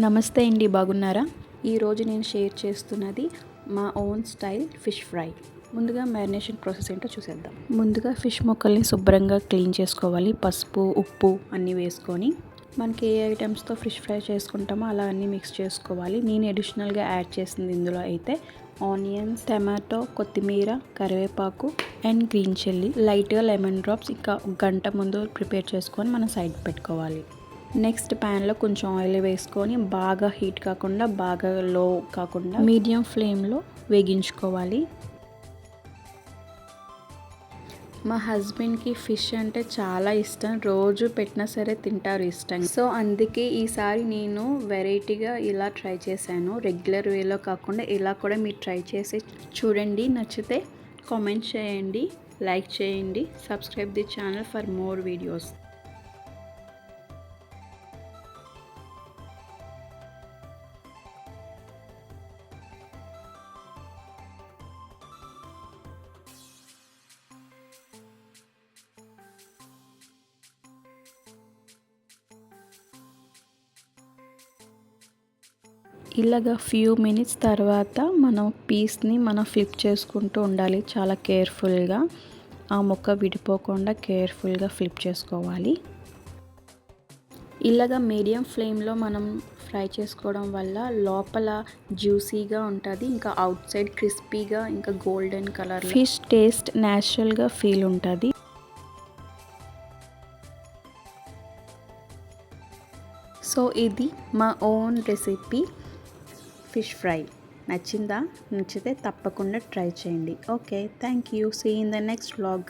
నమస్తే అండి, బాగున్నారా? ఈరోజు నేను షేర్ చేస్తున్నది మా ఓన్ స్టైల్ ఫిష్ ఫ్రై. ముందుగా మ్యారినేషన్ ప్రాసెస్ ఏంటో చూసేద్దాం. ముందుగా ఫిష్ ముక్కల్ని శుభ్రంగా క్లీన్ చేసుకోవాలి. పసుపు, ఉప్పు అన్నీ వేసుకొని మనకి ఏ ఐటమ్స్తో ఫిష్ ఫ్రై చేసుకుంటామో అలా అన్నీ మిక్స్ చేసుకోవాలి. నేను అడిషనల్గా యాడ్ చేసింది ఇందులో అయితే ఆనియన్స్, టమాటో, కొత్తిమీర, కరివేపాకు అండ్ గ్రీన్ చిల్లీ, లైట్గా లెమన్ డ్రాప్స్. ఇంకా గంట ముందు ప్రిపేర్ చేసుకొని మనం సైడ్ పెట్టుకోవాలి. నెక్స్ట్ ప్యాన్లో కొంచెం ఆయిల్ వేసుకొని బాగా హీట్ కాకుండా బాగా లో కాకుండా మీడియం ఫ్లేమ్లో వేగించుకోవాలి. మా హస్బెండ్కి ఫిష్ అంటే చాలా ఇష్టం, రోజు పెట్టినా సరే తింటారు ఇష్టంగా. సో అందుకే ఈసారి నేను వెరైటీగా ఇలా ట్రై చేశాను. రెగ్యులర్ వేలో కాకుండా ఇలా కూడా మీరు ట్రై చేసి చూడండి. నచ్చితే కామెంట్ చేయండి, లైక్ చేయండి, subscribe the channel for more videos. ఇలాగా ఫ్యూ మినిట్స్ తర్వాత మనం పీస్ని ఫ్లిప్ చేసుకుంటూ ఉండాలి. చాలా కేర్ఫుల్గా ఆ ముక్క విడిపోకుండా కేర్ఫుల్గా ఫ్లిప్ చేసుకోవాలి. ఇలాగా మీడియం ఫ్లేమ్లో మనం ఫ్రై చేసుకోవడం వల్ల లోపల జ్యూసీగా ఉంటుంది, ఇంకా అవుట్ సైడ్ క్రిస్పీగా, ఇంకా గోల్డెన్ కలర్ ఫిష్ టేస్ట్ న్యాచురల్గా ఫీల్ ఉంటుంది. సో ఇది మా ఓన్ రెసిపీ ఫిష్ ఫ్రై. నచ్చిందా? నచ్చితే తప్పకుండా ట్రై చేయండి. Okay, thank you. See in the next vlog.